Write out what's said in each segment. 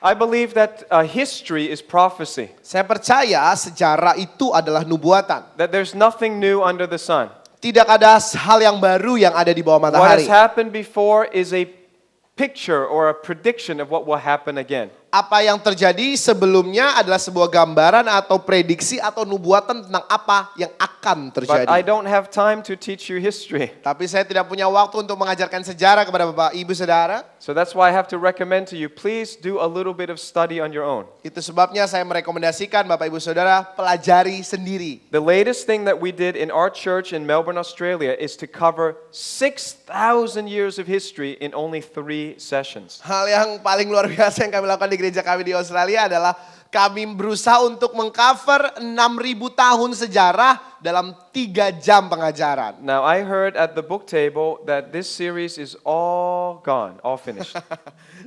I believe that history is prophecy. Saya percaya sejarah itu adalah nubuatan. That there's nothing new under the sun. Tidak ada hal yang baru yang ada di bawah What matahari. has happened before is a picture or a prediction of what will happen again. Apa yang terjadi sebelumnya adalah sebuah gambaran atau prediksi atau nubuatan tentang apa yang akan But terjadi. I don't have time to teach you history. Tapi saya tidak punya waktu untuk mengajarkan sejarah kepada Bapak Ibu Saudara. So that's why I have to recommend to you, please do a little bit of study on your own. Itu sebabnya saya merekomendasikan Bapak Ibu Saudara pelajari sendiri. The latest thing that we did in our church in Melbourne, Australia is to cover 6,000 years of history in only 3 sessions. Hal yang paling luar biasa yang kami lakukan di gereja kami di Australia adalah kami berusaha untuk mengcover 6.000 tahun sejarah dalam 3 jam pengajaran. Now I heard at the book table that this series is all gone, all finished.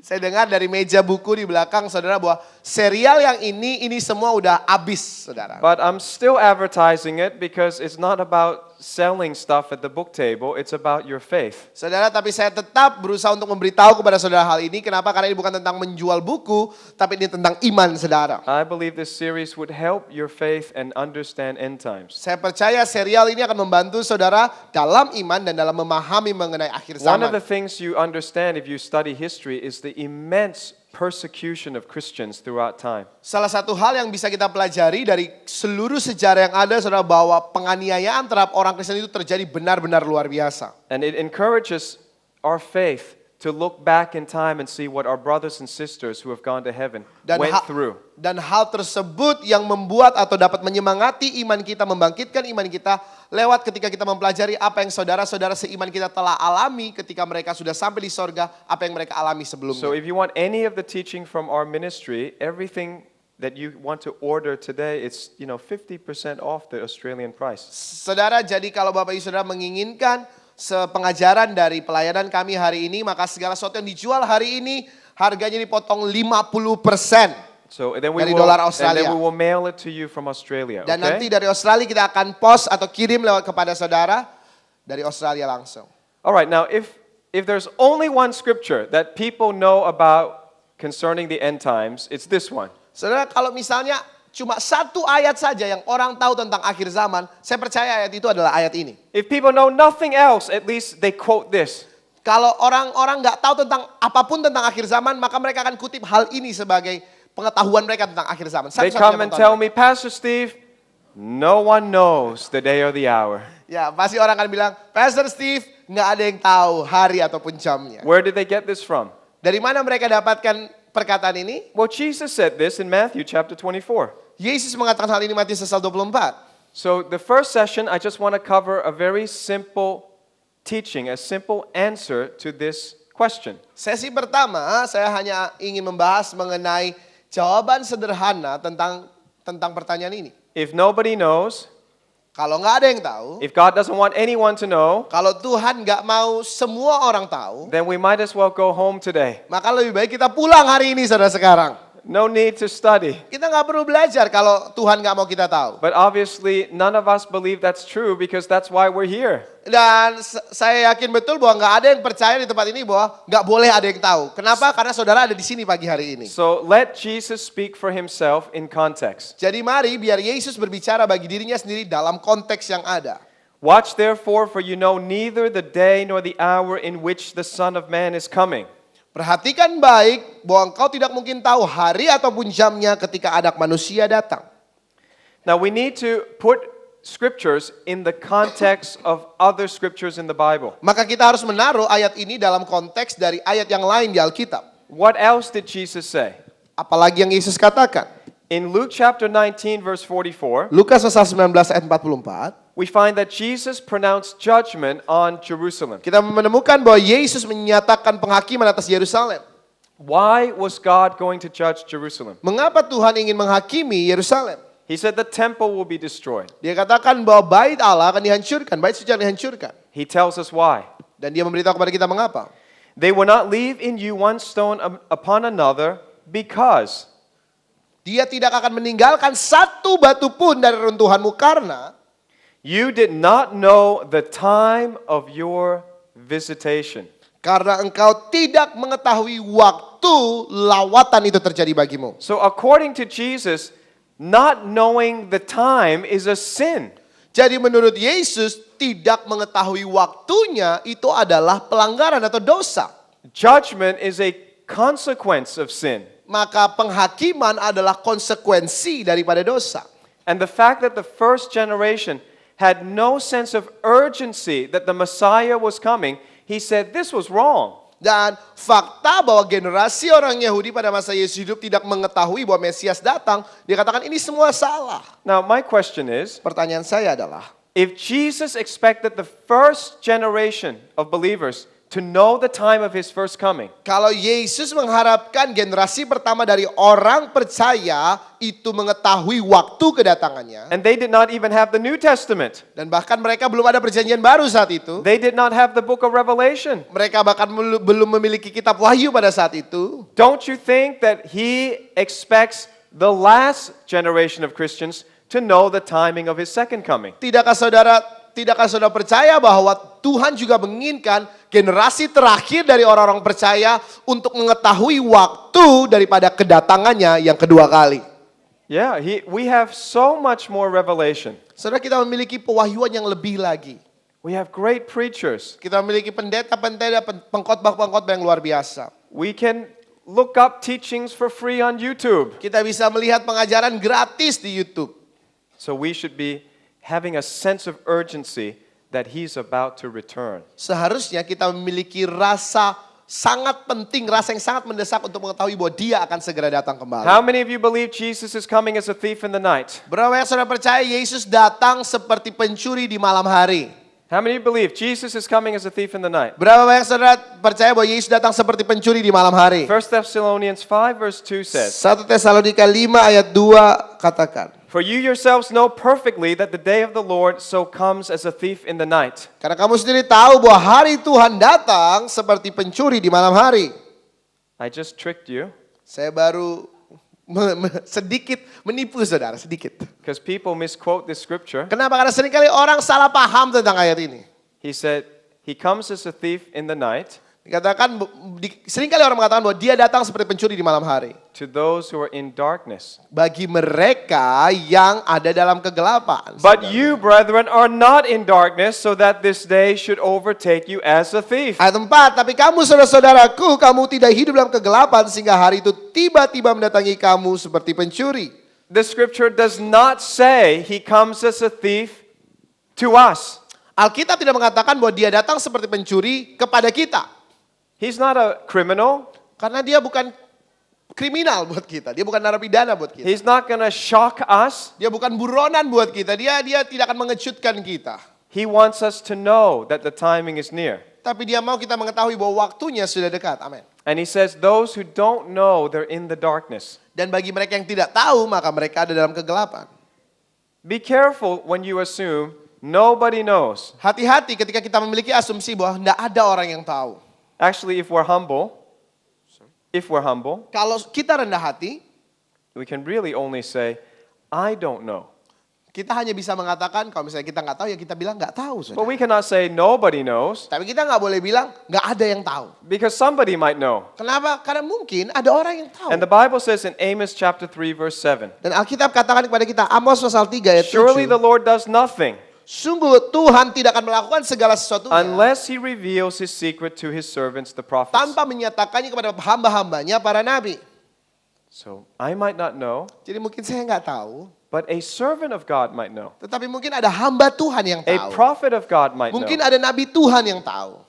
Saya dengar dari meja buku di belakang saudara bahwa serial yang ini semua udah habis saudara. But I'm still advertising it because it's not about selling stuff at the book table, it's about your faith. Saudara, tapi saya tetap berusaha untuk memberitahu kepada saudara hal ini. Kenapa? Karena ini bukan tentang menjual buku, tapi ini tentang iman saudara. I believe this series would help your faith and understand end times. Saya percaya serial ini akan membantu saudara dalam iman dan dalam memahami mengenai akhir One of zaman. the things you understand if you study history is the immense persecution of Christians throughout time. Salah satu hal yang bisa kita pelajari dari seluruh sejarah yang ada saudara, bahwa penganiayaan terhadap orang Kristen itu terjadi benar-benar luar biasa. And it encourages our faith to look back in time and see what our brothers and sisters who have gone to heaven went through. Dan hal tersebut yang membuat atau dapat menyemangati iman kita, membangkitkan iman kita lewat ketika kita mempelajari apa yang saudara-saudara seiman kita telah alami ketika mereka sudah sampai di sorga, apa yang mereka alami sebelumnya. So if you want any of the teaching from our ministry, everything that you want to order today, it's 50% off the Australian price. Saudara, jadi kalau Bapak Ibu Saudara menginginkan pengajaran dari pelayanan kami hari ini, maka segala sesuatu yang dijual hari ini harganya dipotong 50%. So and then we Dari will, dolar and Australia. then we will mail it to you from Australia. Dan nanti Okay? dari Australia kita akan post atau kirim lewat kepada saudara dari Australia langsung. All right. Now, if there's only one scripture that people know about concerning the end times, it's this one. Saudara, kalau misalnya cuma satu ayat saja yang orang tahu tentang akhir zaman, saya percaya ayat itu adalah ayat ini. If people know nothing else, at least they quote this. Kalau orang-orang nggak tahu tentang apapun tentang akhir zaman, maka mereka akan kutip hal ini sebagai pengetahuan mereka tentang akhir zaman. They Satu-satunya come and pengetahuan tell mereka. me, Pastor Steve, no one knows the day or the hour. Ya, pasti orang akan bilang, Pastor Steve, nggak ada yang tahu hari ataupun jamnya. Where did they get this from? Dari mana mereka dapatkan perkataan ini? Well, Jesus said this in Matthew chapter 24. Yesus mengatakan hal ini Matius pasal 24. So the first session, I just want to cover a very simple teaching, a simple answer to this question. Sesi pertama, saya hanya ingin membahas mengenai jawaban sederhana tentang pertanyaan ini. If nobody knows, Kalau nggak ada yang tahu, if God doesn't want anyone to know, kalau Tuhan nggak mau semua orang tahu, then we might as well go home today. maka lebih baik kita pulang hari ini saudara sekarang. No need to study. Kita nggak perlu belajar kalau Tuhan nggak mau kita tahu. But obviously, none of us believe that's true because that's why we're here. Dan saya yakin betul bahwa nggak ada yang percaya di tempat ini bahwa nggak boleh ada yang tahu. Kenapa? Karena saudara ada di sini pagi hari ini. So let Jesus speak for himself in context. Jadi mari biar Yesus berbicara bagi dirinya sendiri dalam konteks yang ada. Watch therefore, for you know neither the day nor the hour in which the Son of Man is coming. Perhatikan baik bahwa engkau tidak mungkin tahu hari ataupun jamnya ketika anak manusia datang. Now we need to put scriptures in the context of other scriptures in the Bible. Maka kita harus menaruh ayat ini dalam konteks dari ayat yang lain di Alkitab. What else did Jesus say? Apalagi yang Yesus katakan. In Luke chapter 19 verse 44, Lukas pasal 19 ayat 44. we find that Jesus pronounced judgment on Jerusalem. Kita menemukan bahwa Yesus menyatakan penghakiman atas Yerusalem. Why was God going to judge Jerusalem? Mengapa Tuhan ingin menghakimi Yerusalem? He said the temple will be destroyed. Dia katakan bahwa bait Allah akan dihancurkan, bait suci akan dihancurkan. He tells us why. Dan dia memberitahu kepada kita mengapa. They will not leave in you one stone upon another because Dia tidak akan meninggalkan satu batu pun dari runtuhanmu karena you did not know the time of your visitation. Karena engkau tidak mengetahui waktu lawatan itu terjadi bagimu. So according to Jesus, not knowing the time is a sin. Jadi menurut Yesus, tidak mengetahui waktunya itu adalah pelanggaran atau dosa. Judgment is a consequence of sin. Maka penghakiman adalah konsekuensi daripada dosa. And the fact that the first generation had no sense of urgency that the Messiah was coming, he said this was wrong. Dan fakta bahwa generasi orang Yahudi pada masa Yesus hidup tidak mengetahui bahwa Mesias datang, dia katakan ini semua salah. Now my question is, Pertanyaan saya adalah, if Jesus expected the first generation of believers to know the time of his first coming, kalau Yesus mengharapkan generasi pertama dari orang percaya itu mengetahui waktu kedatangannya, and they did not even have the New Testament, dan bahkan mereka belum ada perjanjian baru saat itu, they did not have the book of Revelation, mereka bahkan belum memiliki kitab Wahyu pada saat itu, don't you think that he expects the last generation of Christians to know the timing of his second coming? Tidakkah saudara percaya bahwa Tuhan juga menginginkan generasi terakhir dari orang-orang percaya untuk mengetahui waktu daripada kedatangannya yang kedua kali? Yeah, we have so much more revelation. Saudara, kita memiliki pewahyuan yang lebih lagi. We have great preachers. Kita memiliki pendeta-pendeta, pengkhotbah-pengkhotbah yang luar biasa. We can look up teachings for free on YouTube. Kita bisa melihat pengajaran gratis di YouTube. So we should be having a sense of urgency that he's about to return. Seharusnya kita memiliki rasa sangat penting, rasa yang sangat mendesak untuk mengetahui bahwa dia akan segera datang kembali. How many of you believe Jesus is coming as a thief in the night? Berapa yang saudara percaya Yesus datang seperti pencuri di malam hari? How many of you believe Jesus is coming as a thief in the night? Berapa banyak saudara percaya bahwa Yesus datang seperti pencuri di malam hari? 1 Thessalonians 5 verse 2 says, 1 Tesalonika 5 ayat 2 katakan. For you yourselves know perfectly that the day of the Lord so comes as a thief in the night. Karena kamu sendiri tahu bahwa hari Tuhan datang seperti pencuri di malam hari. I just tricked you. Saya baru sedikit menipu saudara, sedikit. Because people misquote this scripture. Kenapa? Karena seringkali orang salah paham tentang ayat ini. He said, he comes as a thief in the night Dikatakan, seringkali orang mengatakan bahwa dia datang seperti pencuri di malam hari. to those who are in darkness. Bagi mereka yang ada dalam kegelapan. But you, brethren, are not in darkness, so that this day should overtake you as a thief. Ayat 4, tapi kamu saudara-saudaraku, kamu tidak hidup dalam kegelapan sehingga hari itu tiba-tiba mendatangi kamu seperti pencuri. The scripture does not say he comes as a thief to us. Alkitab tidak mengatakan bahwa dia datang seperti pencuri kepada kita. He's not a criminal. Karena dia bukan kriminal buat kita. Dia bukan narapidana buat kita. He's not going to shock us. Dia bukan buronan buat kita. Dia tidak akan mengejutkan kita. He wants us to know that the timing is near. Tapi dia mau kita mengetahui bahwa waktunya sudah dekat. Amin. And he says those who don't know, they're in the darkness. Dan bagi mereka yang tidak tahu, maka mereka ada dalam kegelapan. Be careful when you assume nobody knows. Hati-hati ketika kita memiliki asumsi bahwa tidak ada orang yang tahu. Actually, if we're humble, Kalau kita rendah hati, we can really only say, I don't know. kita hanya bisa mengatakan, kalau misalnya kita nggak tahu, ya kita bilang nggak tahu. But Saudara. we cannot say nobody knows, Tapi kita nggak boleh bilang nggak ada yang tahu. because somebody might know. Kenapa? Karena mungkin ada orang yang tahu. And the Bible says in Amos chapter 3 verse 7, Dan Alkitab katakan kepada kita, Amos pasal 3 ayat 7. surely the Lord does nothing Sungguh Tuhan tidak akan melakukan segala sesuatunya unless he reveals his secret to his servants, the prophets. tanpa menyatakannya kepada hamba-hambanya para nabi. So I might not know, Jadi mungkin saya nggak tahu, but a servant of God might know. tetapi mungkin ada hamba Tuhan yang A tahu. prophet of God might Mungkin know. ada nabi Tuhan yang tahu.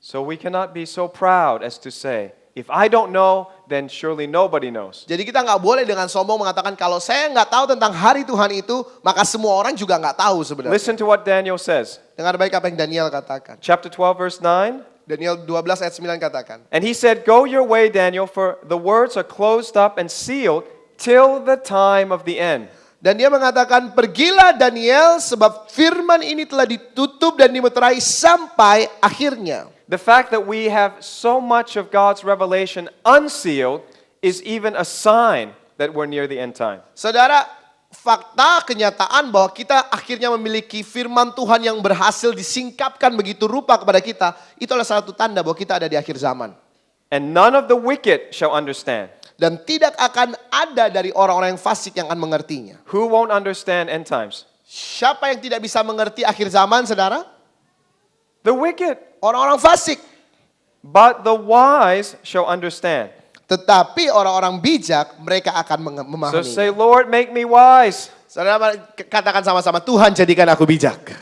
So we cannot be so proud as to say, if I don't know, then surely nobody knows. Jadi kita nggak boleh dengan sombong mengatakan kalau saya nggak tahu tentang hari Tuhan itu, maka semua orang juga nggak tahu sebenarnya. Listen to what Daniel says. Dengar baik apa yang Daniel katakan. Chapter 12 verse 9. Daniel 12 ayat 9 katakan. And he said, go your way, Daniel, for the words are closed up and sealed till the time of the end. Dan dia mengatakan, pergilah Daniel sebab firman ini telah ditutup dan dimeterai sampai akhirnya. The fact that we have so much of God's revelation unsealed is even a sign that we're near the end time. Saudara, fakta, kenyataan bahwa kita akhirnya memiliki firman Tuhan yang berhasil disingkapkan begitu rupa kepada kita, itu adalah salah satu tanda bahwa kita ada di akhir zaman. And none of the wicked shall understand. Dan tidak akan ada dari orang-orang yang fasik yang akan mengertinya. Who won't understand end times? Siapa yang tidak bisa mengerti akhir zaman, saudara? The wicked. Orang-orang fasik. But the wise shall understand. Tetapi orang-orang bijak, mereka akan So memahami. say, Lord, make me wise. Saudara, katakan sama-sama, Tuhan jadikan aku bijak.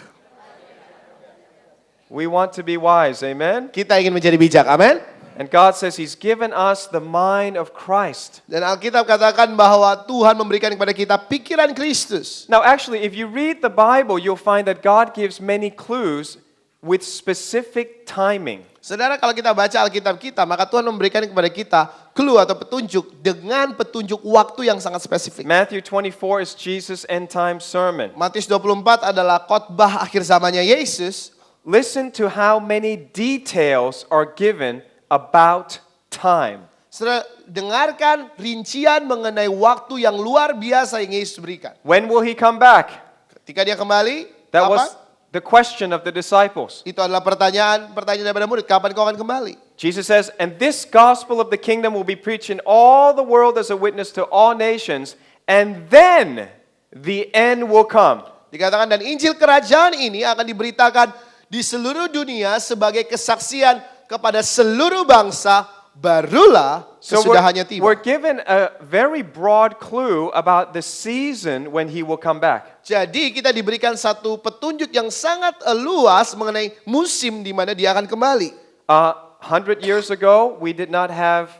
We want to be wise, amen? Kita ingin menjadi bijak, amin. And God says He's given us the mind of Christ. Dan Alkitab katakan bahwa Tuhan memberikan kepada kita pikiran Kristus. Now, actually, if you read the Bible, you'll find that God gives many clues with specific timing. Saudara, kalau kita baca Alkitab kita, maka Tuhan memberikan kepada kita clue atau petunjuk dengan petunjuk waktu yang sangat spesifik. Matthew 24 is Jesus' end time sermon. Matius 24 adalah khotbah akhir zamannya Yesus. Listen to how many details are given about time. Saudara, dengarkan rincian mengenai waktu yang luar biasa yang Yesus berikan. When will He come back? Ketika dia kembali, That kapan? was the question of the disciples. Itu adalah pertanyaan daripada murid, kapan kau akan kembali? Jesus says, and this gospel of the kingdom will be preached in all the world as a witness to all nations, and then the end will come. Dikatakan, dan Injil kerajaan ini akan diberitakan di seluruh dunia sebagai kesaksian kepada seluruh bangsa, barulah So kesudahannya we're tiba. given a very broad clue about the season when He will come back. Jadi kita diberikan satu petunjuk yang sangat luas mengenai musim di mana dia akan kembali. 100 years ago, we did not have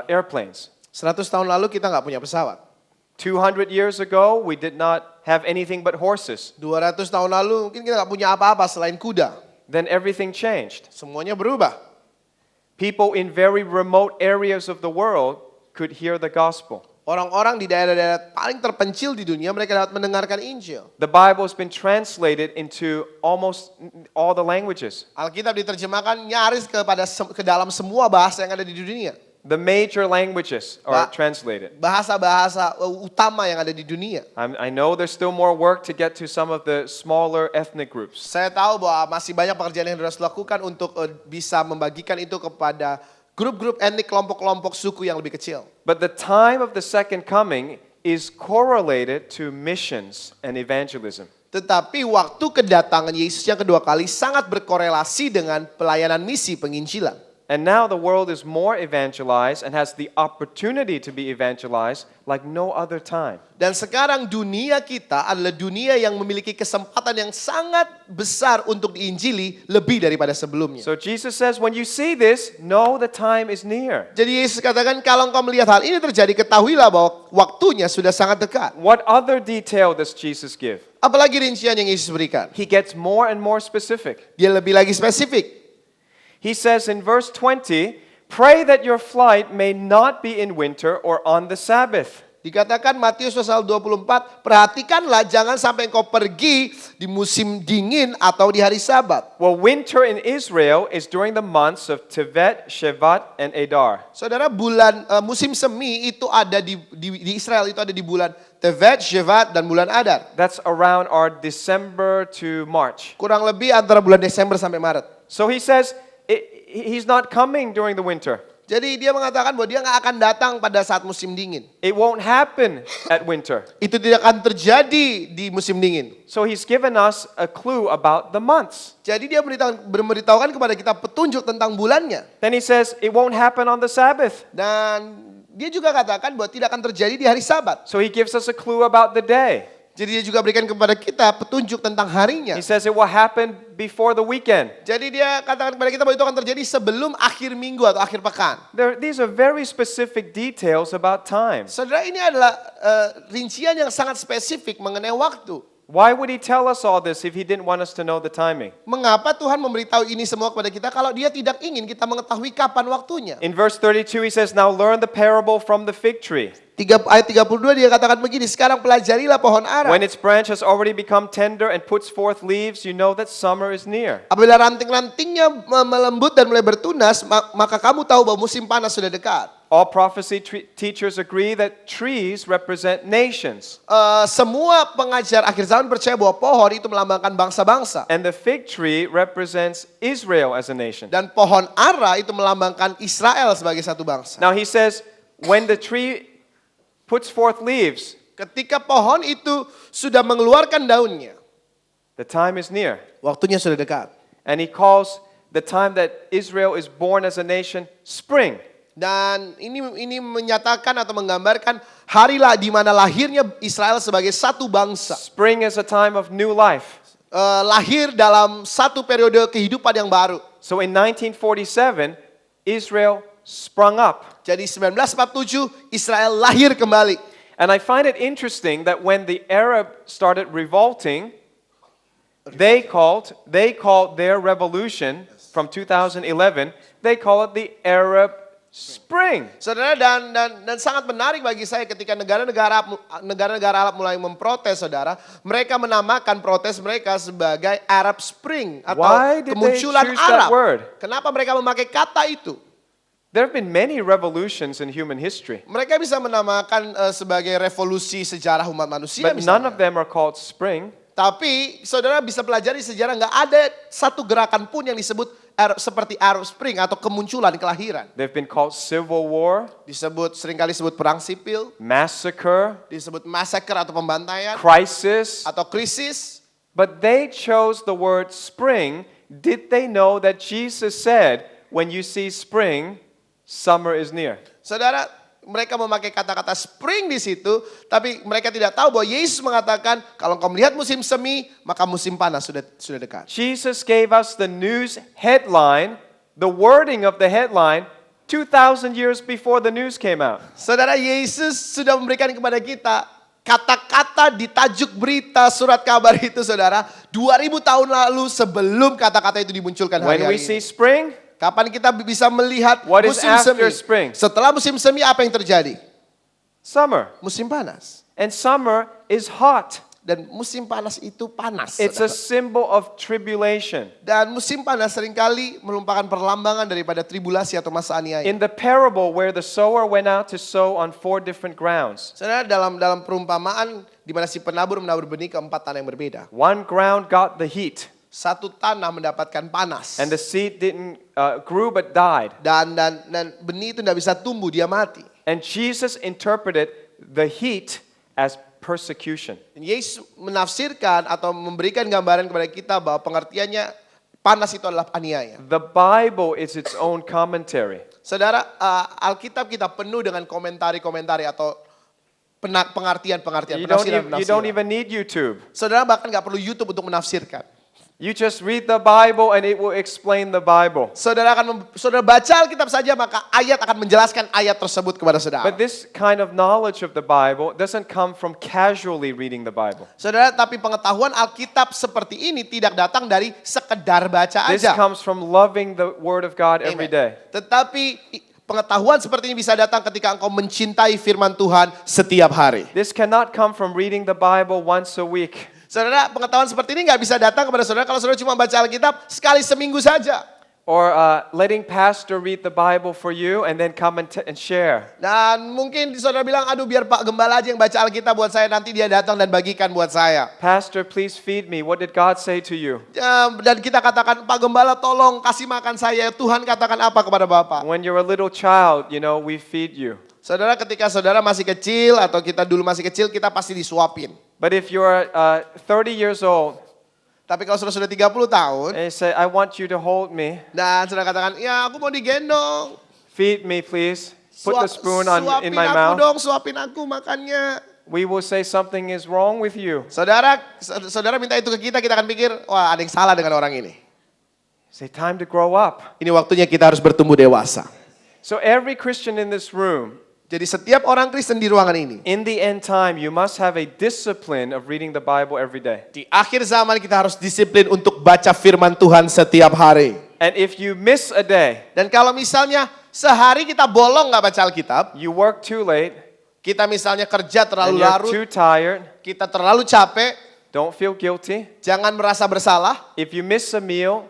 airplanes. 100 tahun lalu kita nggak punya pesawat. 200 years ago, we did not have anything but horses. 200 tahun lalu mungkin kita nggak punya apa-apa selain kuda. Then everything changed. Semuanya berubah. People in very remote areas of the world could hear the gospel. Orang-orang di daerah-daerah paling terpencil di dunia, mereka dapat mendengarkan Injil. The Bible has been translated into almost all the languages. Alkitab diterjemahkan nyaris ke dalam semua bahasa yang ada di dunia. The major languages are translated. Bahasa-bahasa utama yang ada di dunia. I know there's still more work to get to some of the smaller ethnic groups. Saya tahu bahwa masih banyak pekerjaan yang harus dilakukan untuk bisa membagikan itu kepada grup-grup etnik, kelompok-kelompok suku yang lebih kecil. But the time of the second coming is correlated to missions and evangelism. Tetapi waktu kedatangan Yesus yang kedua kali sangat berkorelasi dengan pelayanan misi penginjilan. And now the world is more evangelized and has the opportunity to be evangelized like no other time. Dan sekarang dunia kita adalah dunia yang memiliki kesempatan yang sangat besar untuk diinjili lebih daripada sebelumnya. So Jesus says, when you see this, know the time is near. Jadi Yesus katakan, kalau engkau melihat hal ini terjadi, ketahuilah bahwa waktunya sudah sangat dekat. What other detail does Jesus give? Apalagi rincian yang Yesus berikan? He gets more and more specific. Dia lebih lagi spesifik. He says in verse 20, pray that your flight may not be in winter or on the Sabbath. Dikatakan Matius pasal 24, perhatikanlah jangan sampai engkau pergi di musim dingin atau di hari Sabat. Well, winter in Israel is during the months of Tevet, Shevat, and Adar. Saudara, musim semi itu ada di Israel, itu ada di bulan Tevet, Shevat, dan bulan Adar. That's around our December to March. Kurang lebih antara bulan Desember sampai Maret. So he says he's not coming during the winter. Jadi dia mengatakan bahwa dia nggak akan datang pada saat musim dingin. It won't happen at winter. Itu tidak akan terjadi di musim dingin. So he's given us a clue about the months. Jadi dia memberitahukan kepada kita petunjuk tentang bulannya. Then he says it won't happen on the Sabbath. Dan dia juga katakan bahwa tidak akan terjadi di hari Sabat. So he gives us a clue about the day. Jadi dia juga berikan kepada kita petunjuk tentang harinya. He says it will happen before the weekend. Jadi dia katakan kepada kita bahwa itu akan terjadi sebelum akhir minggu atau akhir pekan. These are very specific details about time. Saudara, ini adalah rincian yang sangat spesifik mengenai waktu. Why would he tell us all this if he didn't want us to know the timing? Mengapa Tuhan memberitahu ini semua kepada kita kalau dia tidak ingin kita mengetahui kapan waktunya? In verse 32 he says, now learn the parable from the fig tree. Ayat 32 dia katakan begini, sekarang pelajarilah pohon ara. When its branch has already become tender and puts forth leaves, you know that summer is near. Apabila ranting-rantingnya melembut dan mulai bertunas, maka kamu tahu bahwa musim panas sudah dekat. All prophecy teachers agree that trees represent nations. Semua pengajar akhir zaman percaya bahwa pohon itu melambangkan bangsa-bangsa. And the fig tree represents Israel as a nation. Dan pohon ara itu melambangkan Israel sebagai satu bangsa. Now he says, when the tree puts forth leaves, Ketika pohon itu sudah mengeluarkan daunnya, the time is near. waktunya sudah dekat. And he calls the time that Israel is born as a nation spring. Dan ini menyatakan atau menggambarkan hari di mana lahirnya Israel sebagai satu bangsa. Spring is a time of new life. Lahir dalam satu periode kehidupan yang baru. So in 1947, Israel sprung up. Jadi 1947 Israel lahir kembali. And I find it interesting that when the Arab started revolting, they called their revolution from 2011, they call it the Arab Spring. Saudara, dan sangat menarik bagi saya ketika negara-negara Arab mulai memprotes, saudara, mereka menamakan protes mereka sebagai Arab Spring atau Why did they kemunculan choose that Arab. word? Kenapa mereka memakai kata itu? There have been many revolutions in human history, Mereka bisa menamakan sebagai revolusi sejarah umat manusia but none misalnya. of them are called spring. Tapi saudara bisa pelajari sejarah, nggak ada satu gerakan pun yang disebut seperti Arab Spring atau kemunculan kelahiran. They've been called civil war, Seringkali disebut perang sipil, massacre, disebut massacre atau pembantaian, crisis. atau krisis. But they chose the word spring. Did they know that Jesus said, when you see spring, summer is near? Saudara, mereka memakai kata-kata spring di situ, tapi mereka tidak tahu bahwa Yesus mengatakan kalau engkau melihat musim semi, maka musim panas sudah dekat. Jesus gave us the news headline, the wording of the headline, 2,000 years before the news came out. Saudara, Yesus sudah memberikan kepada kita kata-kata di tajuk berita surat kabar itu, saudara, 2000 tahun lalu sebelum kata-kata itu dimunculkan When we hari-hari see ini. spring, Kapan kita bisa melihat What is musim after semi? spring? Setelah musim semi apa yang terjadi? summer. Musim panas. And summer is hot. Dan musim panas itu panas. It's a saudara. symbol of tribulation. Dan musim panas seringkali merupakan perlambangan daripada tribulasi atau masa aniaya. In the parable where the sower went out to sow on 4 different grounds, Saudara, dalam perumpamaan di mana si penabur menabur benih ke 4 tanah yang berbeda. one ground got the heat, Satu tanah mendapatkan panas. and the seed didn't grew but died. Dan benih itu tidak bisa tumbuh, dia mati. And Jesus interpreted the heat as persecution. Dan Yesus menafsirkan atau memberikan gambaran kepada kita bahwa pengertiannya panas itu adalah aniaya. The Bible is its own commentary. Saudara, Alkitab kita penuh dengan komentari-komentari atau pengertian-pengertian. You don't even need YouTube. Saudara bahkan nggak perlu YouTube untuk menafsirkan. You just read the Bible and it will explain the Bible. Saudara baca Alkitab saja maka ayat akan menjelaskan ayat tersebut kepada saudara. But this kind of knowledge of the Bible doesn't come from casually reading the Bible. Saudara, tapi pengetahuan Alkitab seperti ini tidak datang dari sekedar baca This aja. comes from loving the Word of God every Amen. day. Tetapi pengetahuan seperti ini bisa datang ketika engkau mencintai firman Tuhan setiap hari. This cannot come from reading the Bible once a week. Saudara, pengetahuan seperti ini nggak bisa datang kepada saudara kalau saudara cuma baca Alkitab sekali seminggu saja. Or letting pastor read the Bible for you and then come and share. Dan mungkin saudara bilang, aduh biar Pak Gembala aja yang baca Alkitab buat saya, nanti dia datang dan bagikan buat saya. Pastor, please feed me. What did God say to you? Dan kita katakan, Pak Gembala tolong kasih makan saya. Tuhan katakan apa kepada Bapak? When you're a little child, we feed you. Saudara, ketika saudara masih kecil atau kita dulu masih kecil, kita pasti disuapin. But if you're 30 years old Tapi kalau saudara sudah 30 tahun, and you say, I want you to hold me, dan saudara katakan, ya aku mau digendong. feed me please, put the spoon in Suapin my aku mouth, dong, suapin aku makannya. we will say something is wrong with you. Saudara minta itu ke kita akan pikir, wah ada yang salah dengan orang ini. Say, time to grow up. Ini waktunya kita harus bertumbuh dewasa. So every Christian in this room, Jadi setiap orang Kristen di ruangan ini, in the end time, you must have a discipline of reading the Bible every day. di akhir zaman kita harus disiplin untuk baca firman Tuhan setiap hari. And if you miss a day, Dan kalau misalnya sehari kita bolong nggak baca Alkitab, you work too late, kita misalnya kerja and terlalu you're larut, too tired, kita terlalu capek, don't feel guilty. jangan merasa bersalah. If you miss a meal,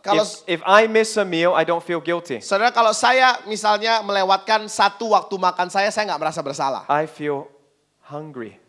Kalau If I miss a meal, I don't feel guilty. saudara, kalau saya misalnya melewatkan satu waktu makan saya nggak merasa bersalah. I feel hungry.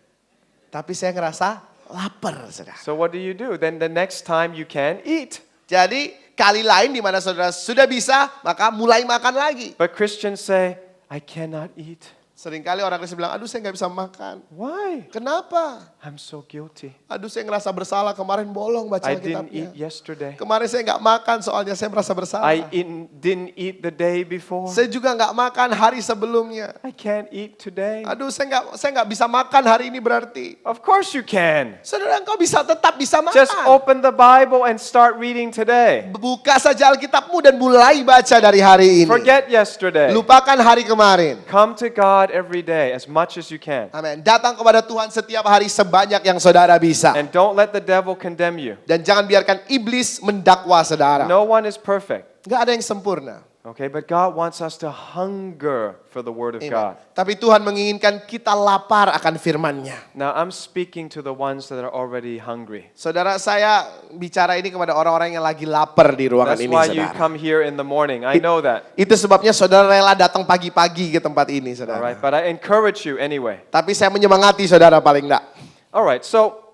Tapi saya ngerasa lapar, saudara. So what do? Then the next time you can eat. Jadi kali lain di mana saudara sudah bisa, maka mulai makan lagi. But Christians say, I cannot eat. Seringkali orang Kristen bilang, aduh saya nggak bisa makan. Why? Kenapa? I'm so guilty. Aduh saya ngerasa bersalah, kemarin bolong baca I didn't Alkitabnya. eat yesterday. Kemarin saya nggak makan soalnya saya merasa bersalah. Didn't eat the day before. Saya juga nggak makan hari sebelumnya. I can't eat today. Aduh saya nggak bisa makan hari ini berarti. Of course you can. Saudara, engkau tetap bisa makan. Just open the Bible and start reading today. Buka saja Alkitabmu dan mulai baca dari hari ini. Forget yesterday. Lupakan hari kemarin. Come to God every day as much as you can. Amin. Datang kepada Tuhan setiap hari sebanyak yang saudara bisa. And don't let the devil condemn you. Dan jangan biarkan iblis mendakwa saudara. No one is perfect. Nggak ada yang sempurna. Okay, but God wants us to hunger for the Word of Amen. God. Tapi Tuhan menginginkan kita lapar akan firman-Nya. Now I'm speaking to the ones that are already hungry. Saudara, saya bicara ini kepada orang-orang yang lagi lapar di ruangan That's ini, why you saudara. come here in the morning. I know that. Itu sebabnya saudara rela datang pagi-pagi ke tempat ini, All saudara. right, but I encourage you anyway. Tapi saya menyemangati saudara paling enggak. All right, so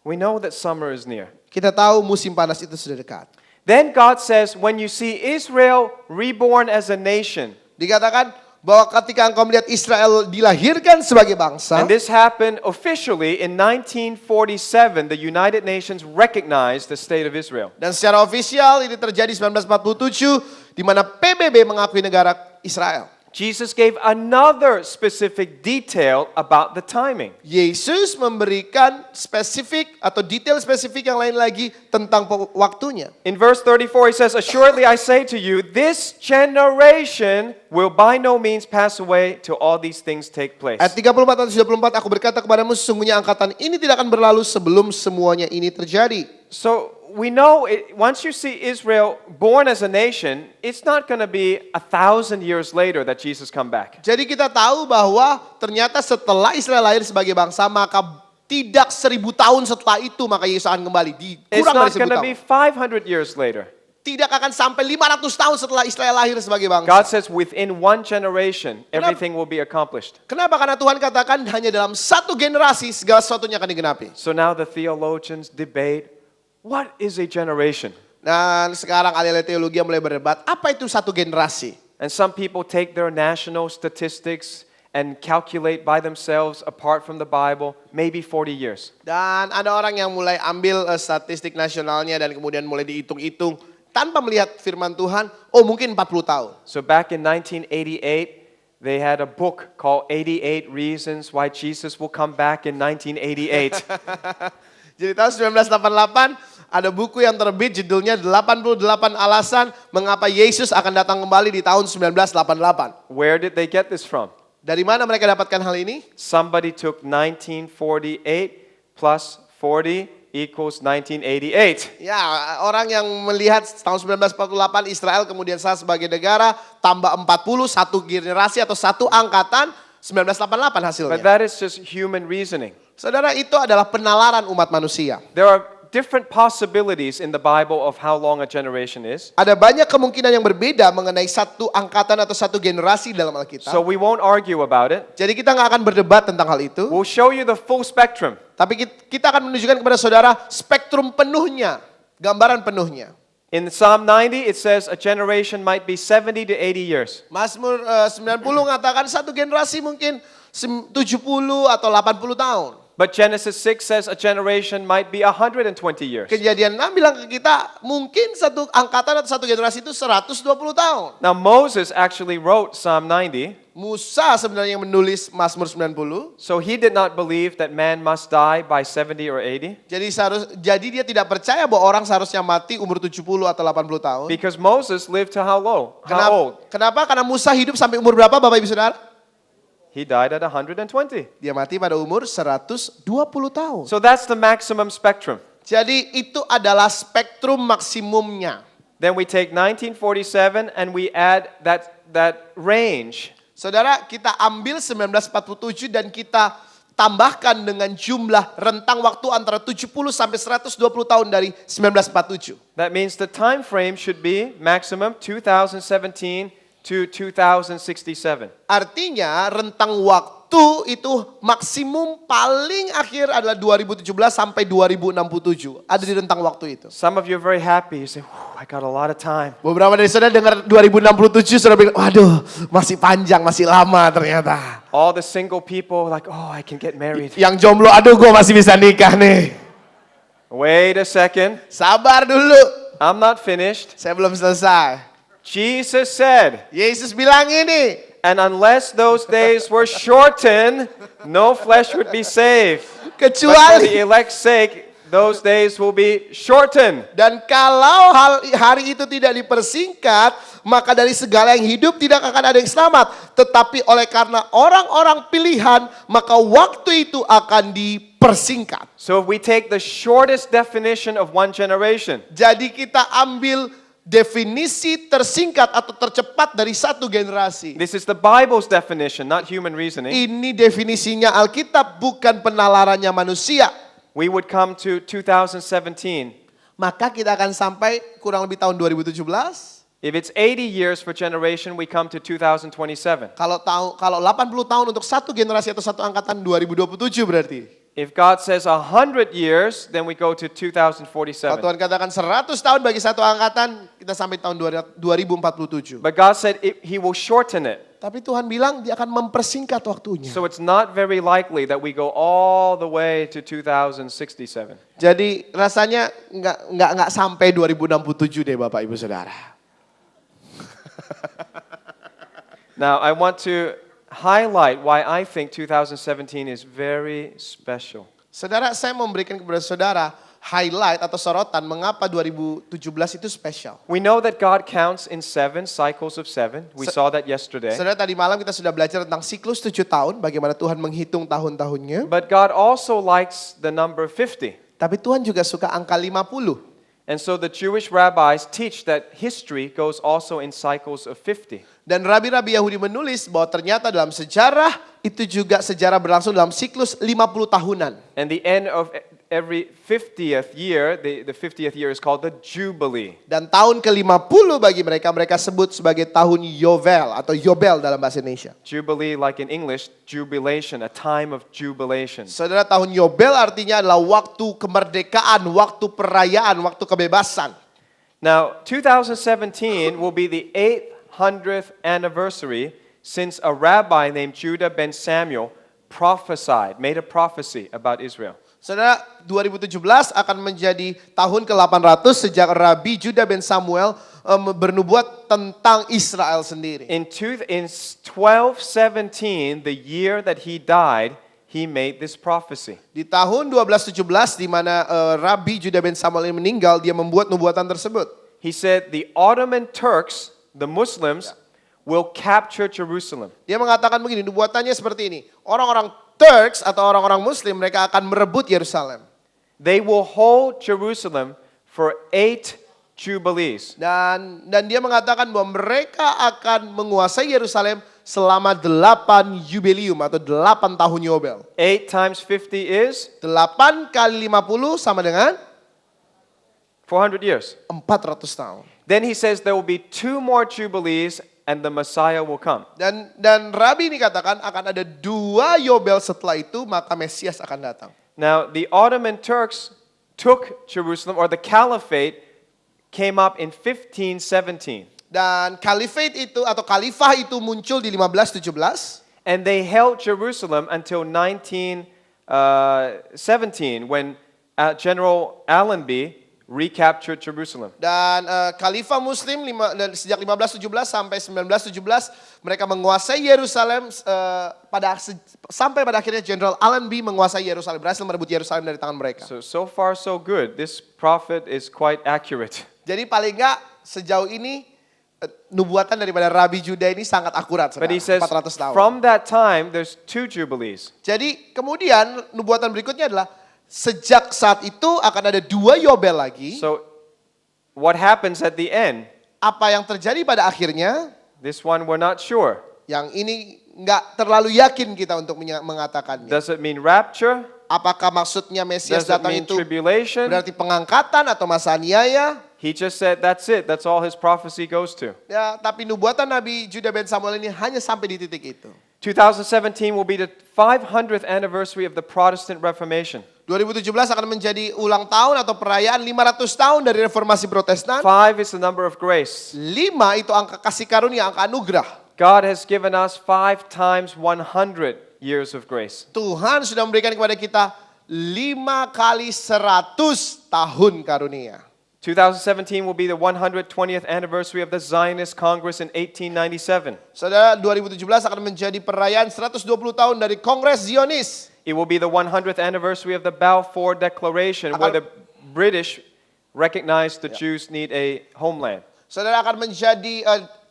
we know that summer is near. Kita tahu musim panas itu sudah dekat. Then God says, when you see Israel reborn as a nation, Dikatakan bahwa ketika engkau melihat Israel dilahirkan sebagai bangsa, and this happened officially in 1947, the United Nations recognized the state of Israel. dan secara ofisial ini terjadi 1947 di mana PBB mengakui negara Israel. Jesus gave another specific detail about the timing. Yesus memberikan spesifik atau detail spesifik yang lain lagi tentang waktunya. In verse 34, he says, assuredly I say to you, this generation will by no means pass away till all these things take place. Ayat 34 atau 34, aku berkata kepadamu, sesungguhnya angkatan ini tidak akan berlalu sebelum semuanya ini terjadi. So we know once you see Israel born as a nation, it's not going to be 1,000 years later that Jesus come back. Jadi kita tahu bahwa ternyata setelah Israel lahir sebagai bangsa, maka tidak 1000 tahun setelah itu maka Yesus akan kembali. It's Kurang dari not 1000 going to tahun. be 500 years later. Tidak akan sampai 500 tahun setelah Israel lahir sebagai bangsa. God says within one generation, everything will be accomplished. Kenapa? Karena Tuhan katakan hanya dalam satu generasi segala sesuatunya akan digenapi. So now the theologians debate, what is a generation? Dan sekarang ahli teologi mulai berdebat, apa itu satu generasi? And some people take their national statistics and calculate by themselves apart from the Bible, maybe 40 years. Dan ada orang yang mulai ambil statistik nasionalnya dan kemudian mulai dihitung-hitung tanpa melihat firman Tuhan, oh mungkin 40 tahun. So back in 1988, they had a book called 88 Reasons Why Jesus Will Come Back in 1988. Jadi tahun 1988 ada buku yang terbit judulnya 88 alasan mengapa Yesus akan datang kembali di tahun 1988. Where did they get this from? Dari mana mereka dapatkan hal ini? Somebody took 1948 plus 40 equals 1988. Ya, orang yang melihat tahun 1948 Israel kemudian sah sebagai negara, tambah 40, satu generasi atau satu angkatan, 1988 hasilnya. But that is just human reasoning. Saudara, itu adalah penalaran umat manusia. There are different possibilities in the Bible of how long a generation is. Ada banyak kemungkinan yang berbeda mengenai satu angkatan atau satu generasi dalam Alkitab. So we won't argue about it. Jadi kita nggak akan berdebat tentang hal itu. We'll show you the full spectrum. Tapi kita akan menunjukkan kepada saudara spektrum penuhnya, gambaran penuhnya. In Psalm 90, it says a generation might be 70 to 80 years. Mazmur 90 mengatakan satu generasi mungkin 70 atau 80 tahun. But Genesis 6 says a generation might be 120 years. Kejadian 6 bilang ke kita mungkin satu angkatan atau satu generasi itu 120 tahun. Now Moses actually wrote Psalm 90, Musa sebenarnya yang menulis Mazmur 90. so he did not believe that man must die by 70 or 80. Jadi dia tidak percaya bahwa orang seharusnya mati umur 70 atau 80 tahun. Because Moses lived to how low? How old? Kenapa? Karena Musa hidup sampai umur berapa Bapak Ibu Saudara? He died at 120. Dia mati pada umur 120 tahun. So that's the maximum spectrum. Jadi itu adalah spektrum maksimumnya. Then we take 1947 and we add that range. Saudara, kita ambil 1947 dan kita ditambahkan dengan jumlah rentang waktu antara 70 sampai 120 tahun dari 1947. That means the time frame should be maximum 2017 to 2067. Artinya rentang waktu itu maksimum paling akhir adalah 2017 sampai 2067. Ada di rentang waktu itu. Some of you are very happy. You say, I got a lot of time. Beberapa dari saudara dengar 2067 saudara bilang, waduh masih panjang, masih lama ternyata. All the single people like, oh, I can get married. Yang jomblo, aduh gue masih bisa nikah nih. Wait a second. Sabar dulu, I'm not finished. saya belum selesai. Jesus said, Yesus bilang ini, and unless those days were shortened, no flesh would be saved. But for the kecuali elect's sake, those days will be shortened. dan kalau hari itu tidak dipersingkat, maka dari segala yang hidup tidak akan ada yang selamat. Tetapi oleh karena orang-orang pilihan, maka waktu itu akan dipersingkat. So if we take the shortest definition of one generation, Jadi kita ambil definisi tersingkat atau tercepat dari satu generasi. this is the Bible's definition, not human reasoning. Ini definisinya Alkitab, bukan penalarannya manusia. We would come to 2017. Maka kita akan sampai kurang lebih tahun 2017. If it's 80 years for generation, we come to 2027. Kalau 80 tahun untuk satu generasi atau satu angkatan 2027 berarti. If God says 100 years, then we go to Kalau 2047. Tuhan katakan 100 tahun bagi satu angkatan, kita sampai tahun 2047. But God said He will shorten it. Tapi Tuhan bilang dia akan mempersingkat waktunya. So it's not very likely that we go all the way to 2067. Jadi rasanya nggak sampai 2067 deh Bapak Ibu Saudara. Now, I want to highlight why I think 2017 is very special. Saudara, saya memberikan kepada saudara highlight atau sorotan mengapa 2017 itu spesial. We know that God counts in 7 cycles of 7. We saw that yesterday. Saudara, tadi malam kita sudah belajar tentang siklus 7 tahun, bagaimana Tuhan menghitung tahun-tahunnya. But God also likes the number 50. Tapi Tuhan juga suka angka 50. And so the Jewish rabbis teach that history goes also in cycles of 50. Dan rabi-rabi Yahudi menulis bahwa ternyata dalam sejarah itu juga sejarah berlangsung dalam siklus 50 tahunan. And the end of every 50th year, the 50th year is called the Jubilee. Dan tahun ke-50 bagi mereka sebut sebagai tahun Yovel atau Yobel dalam bahasa Indonesia. Jubilee, like in English, jubilation, a time of jubilation. Saudara, tahun Yobel artinya adalah waktu kemerdekaan, waktu perayaan, waktu kebebasan. Now, 2017 will be the 800th anniversary since a rabbi named Judah ben Samuel prophesied, made a prophecy about Israel. Saudara, 2017 akan menjadi tahun ke-800 sejak Rabi Judah ben Samuel bernubuat tentang Israel sendiri. In 1217, the year that he died, he made this prophecy. Di tahun 1217 di mana Rabi Judah ben Samuel ini meninggal, dia membuat nubuatan tersebut. He said the Ottoman Turks, the Muslims, will capture Jerusalem. Dia mengatakan begini, nubuatannya seperti ini. Orang-orang Turks atau orang-orang Muslim mereka akan merebut Yerusalem. They will hold Jerusalem for 8 jubilees. Dan dia mengatakan bahwa mereka akan menguasai Yerusalem selama 8 jubilium atau 8 tahun Yobel. 8 times 50 is 8 kali 50 sama dengan 400 years. 400 tahun. Then he says there will be 2 more jubilees and the Messiah will come. Dan Rabi ini katakan akan ada 2 Yobel setelah itu maka Mesias akan datang. Now, the Ottoman Turks took Jerusalem, or the Caliphate came up in 1517. Dan Caliphate itu atau Khalifah itu muncul di 1517. And they held Jerusalem until 1917 when General Allenby recaptured Jerusalem. Dan Khalifah Muslim sejak 1517 sampai 1917 mereka menguasai Yerusalem sampai pada akhirnya Jenderal Allenby menguasai Yerusalem, berhasil merebut Yerusalem dari tangan mereka. So far so good. This prophet is quite accurate. Jadi paling enggak sejauh ini nubuatan daripada Rabi Judah ini sangat akurat. But he says 400 tahun. from that time there's 2 jubilees. Jadi kemudian nubuatan berikutnya adalah sejak saat itu akan ada 2 Yobel lagi. So what happens at the end? Apa yang terjadi pada akhirnya? This one we're not sure. Yang ini nggak terlalu yakin kita untuk mengatakannya. Does it mean rapture? Apakah maksudnya Mesias Does it datang mean itu tribulation? berarti pengangkatan atau masa aniaya? He just said that's it. That's all his prophecy goes to. Ya, tapi nubuatan Nabi Juda ben Samuel ini hanya sampai di titik itu. 2017 will be the 500th anniversary of the Protestant Reformation. 2017 akan menjadi ulang tahun atau perayaan 500 tahun dari reformasi Protestan. 5 is the number of grace. 5 itu angka kasih karunia, angka anugerah. God has given us 5 times 100 years of grace. Tuhan sudah memberikan kepada kita 5 kali 100 tahun karunia. 2017 will be the 120th anniversary of the Zionist Congress in 1897. Saudara, 2017 akan menjadi perayaan 120 tahun dari Kongres Zionis. It will be the 100th anniversary of the Balfour Declaration, where the British recognized the Jews need a homeland. Saudara, akan menjadi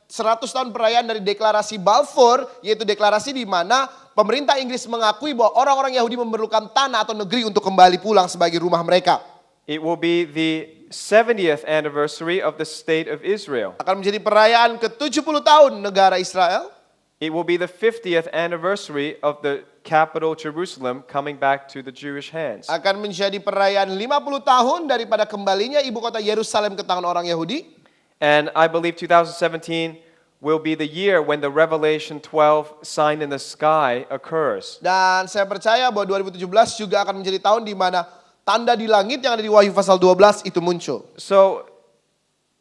100 tahun perayaan dari deklarasi Balfour, yaitu deklarasi di mana pemerintah Inggris mengakui bahwa orang-orang Yahudi memerlukan tanah atau negeri untuk kembali pulang sebagai rumah mereka. It will be the 70th anniversary of the State of Israel. Akan menjadi perayaan ke-70 tahun negara Israel. It will be the 50th anniversary of the capital Jerusalem coming back to the Jewish hands. Akan menjadi perayaan 50 tahun daripada kembalinya ibu kota Yerusalem ke tangan orang Yahudi. And I believe 2017 will be the year when the Revelation 12 sign in the sky occurs. Dan saya percaya bahwa 2017 juga akan menjadi tahun di mana tanda di langit yang ada di Wahyu pasal 12 itu muncul. So,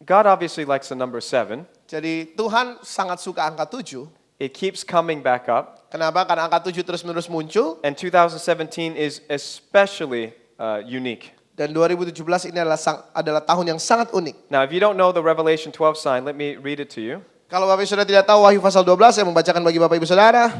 God obviously likes the number 7. Jadi Tuhan sangat suka angka 7. It keeps coming back up. Kenapa? Karena angka 7 terus-menerus muncul. And 2017 is especially unique. Dan 2017 ini adalah tahun yang sangat unik. Now, if you don't know the Revelation 12 sign, let me read it to you. Kalau Bapak Ibu Saudara tidak tahu Wahyu pasal 12, saya membacakan bagi Bapak Ibu Saudara.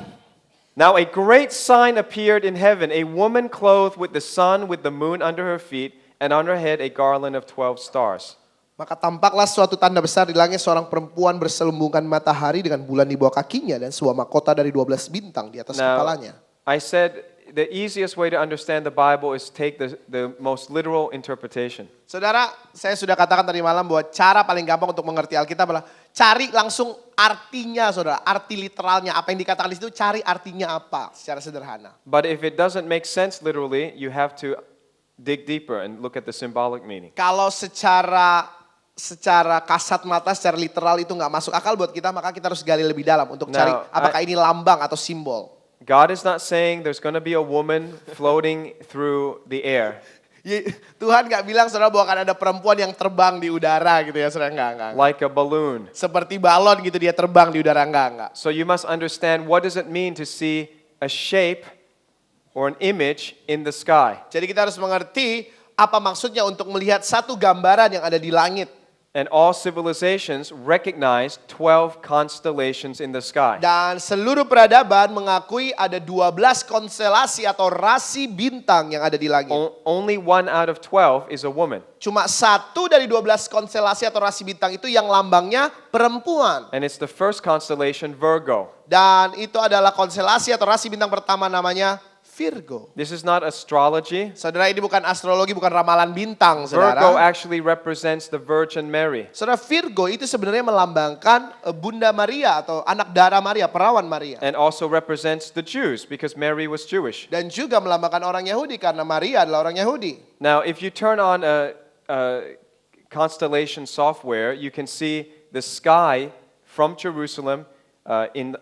Now a great sign appeared in heaven, a woman clothed with the sun, with the moon under her feet, and on her head a garland of 12 stars. Maka tampaklah suatu tanda besar di langit, seorang perempuan berselubungkan matahari dengan bulan di bawah kakinya dan sebuah mahkota dari 12 bintang di atas Now, kepalanya. I said the easiest way to understand the Bible is take the most literal interpretation. Saudara, saya sudah katakan tadi malam bahwa cara paling gampang untuk mengerti Alkitab adalah cari langsung artinya, saudara. Arti literalnya, apa yang dikatakan di situ, cari artinya apa secara sederhana. But if it doesn't make sense literally, you have to dig deeper and look at the symbolic meaning. Kalau secara kasat mata, secara literal itu nggak masuk akal buat kita, maka kita harus gali lebih dalam untuk cari apakah ini lambang atau simbol. God is not saying there's going to be a woman floating through the air. Tuhan nggak bilang saudara bahwa akan ada perempuan yang terbang di udara gitu ya, saudara, enggak. Like a balloon. Seperti balon gitu dia terbang di udara, enggak. So you must understand what does it mean to see a shape or an image in the sky. Jadi kita harus mengerti apa maksudnya untuk melihat satu gambaran yang ada di langit. And all civilizations recognize 12 constellations in the sky. Dan seluruh peradaban mengakui ada 12 konstelasi atau rasi bintang yang ada di langit. Only 1 out of 12 is a woman. Cuma 1 dari 12 konstelasi atau rasi bintang itu yang lambangnya perempuan. And it's the first constellation, Virgo. Dan itu adalah konstelasi atau rasi bintang pertama, namanya Virgo. This is not astrology. Saudara, ini bukan astrologi, bukan ramalan bintang, Virgo saudara. actually represents the Virgin Mary. Saudara, Virgo itu sebenarnya melambangkan Bunda Maria atau anak darah Maria, perawan Maria. And also represents the Jews because Mary was Jewish. Dan juga melambangkan orang Yahudi karena Maria adalah orang Yahudi. Now, if you turn on a constellation software, you can see the sky from Jerusalem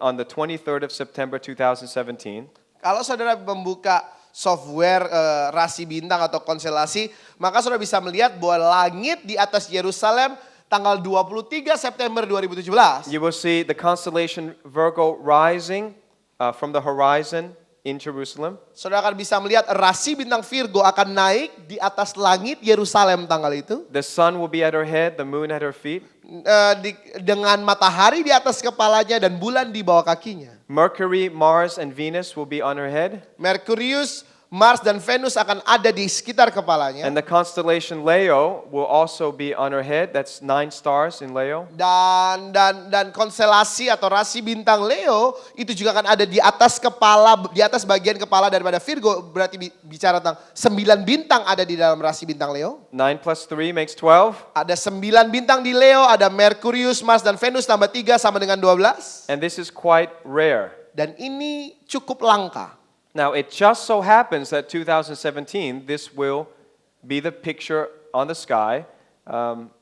on the 23rd of September 2017. Kalau saudara membuka software rasi bintang atau konstelasi, maka saudara bisa melihat bahwa langit di atas Yerusalem tanggal 23 September 2017. You will see the constellation Virgo rising from the horizon in Jerusalem. Saudara akan bisa melihat rasi bintang Virgo akan naik di atas langit Yerusalem tanggal itu. The sun will be at her head, the moon at her feet. Dengan matahari di atas kepalanya dan bulan di bawah kakinya. Mercury, Mars, and Venus will be on her head. Merkurius, Mars dan Venus akan ada di sekitar kepalanya. And the constellation Leo will also be on her head. That's 9 stars in Leo. Dan konstelasi atau rasi bintang Leo itu juga akan ada di atas kepala, di atas bagian kepala daripada Virgo. Berarti bicara tentang 9 bintang ada di dalam rasi bintang Leo. 9 plus 3 makes 12. Ada 9 bintang di Leo, ada Merkurius, Mars dan Venus tambah 3 sama dengan 12. And this is quite rare. Dan ini cukup langka. Now, it just so happens that 2017, this will be the picture on the sky,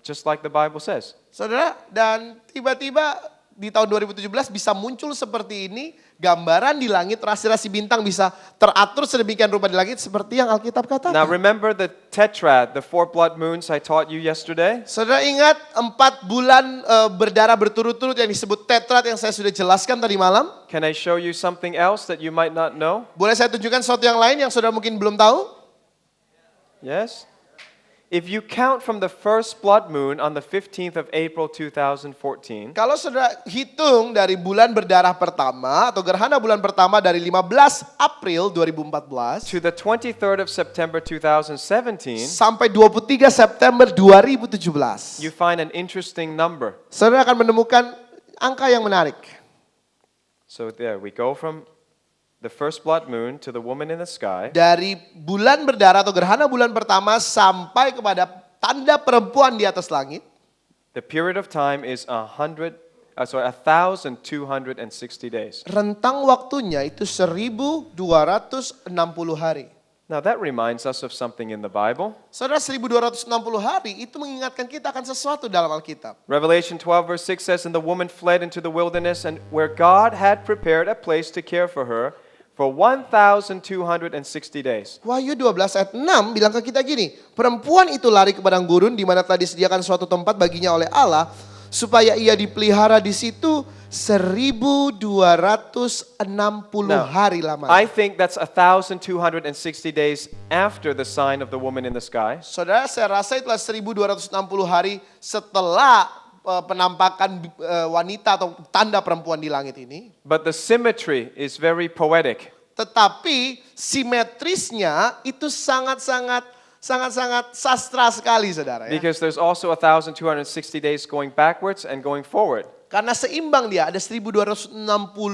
just like the Bible says. Saudara, dan tiba-tiba di tahun 2017 bisa muncul seperti ini, gambaran di langit, rasi-rasi bintang bisa teratur sedemikian rupa di langit seperti yang Alkitab Now, katakan. remember the tetrad, the 4 blood moons I taught you yesterday? Saudara ingat 4 bulan berdarah berturut-turut yang disebut tetrat yang saya sudah jelaskan tadi malam? Can I show you something else that you might not know? Boleh saya tunjukkan sesuatu yang lain yang saudara mungkin belum tahu? Yes? If you count from the first blood moon on the 15th of April 2014, Kalau saudara hitung dari bulan berdarah pertama atau gerhana bulan pertama dari 15 April 2014 to the 23rd of September 2017, sampai 23 September 2017, you find an interesting number. saudara akan menemukan angka yang menarik. So there we go from the first blood moon to the woman in the sky. Dari bulan berdarah atau gerhana bulan pertama sampai kepada tanda perempuan di atas langit. The period of time is 1,260 days. Rentang waktunya itu 1260 hari. Now that reminds us of something in the Bible. Saudara, 1260 hari itu mengingatkan kita akan sesuatu dalam Alkitab. Revelation 12 verse 6 says, "And the woman fled into the wilderness, and where God had prepared a place to care for her for 1,260 days." Wahyu 12 ayat 6 bilang ke kita gini, perempuan itu lari ke padang gurun di mana telah disediakan suatu tempat baginya oleh Allah supaya ia dipelihara di situ 1260 hari lamanya. I think that's 1,260 days after the sign of the woman in the sky. Saudara, saya rasa itulah 1260 hari setelah penampakan wanita atau tanda perempuan di langit ini. But the symmetry is very poetic. Tetapi simetrisnya itu sangat-sangat sastra sekali, saudara. Ya. Because there's also 1,260 days going backwards and going forward. Karena seimbang dia, ada 1260